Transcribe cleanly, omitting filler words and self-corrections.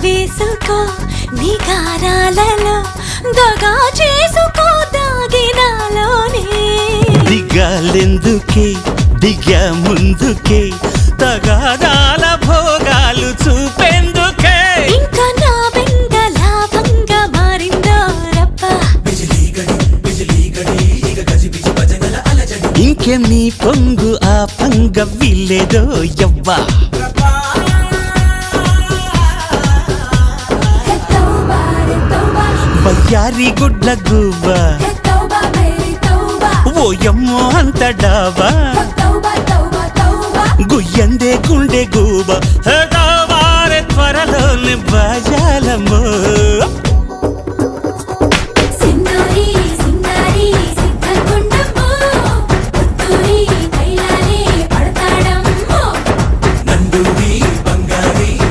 వేసుకో నీ గారాలలో దగా చేసుకో దాగినాలోనే దిగాలెందుకే దిగా ముందుకే తగాదాల భోగాలు చూపెందుకే ఇంకా నా బెంగ లాభంగా మారిందో రప్ప ఇంకేం నీ పొంగు ఆ పంగ విల్లేదో యవ్వా వయ్యారి గుడ్ల గువ్వ ఓయమ్మో అంత డాబా గుయ్యందే గుండె గూబ త్వరలోని బాజాలమ్మో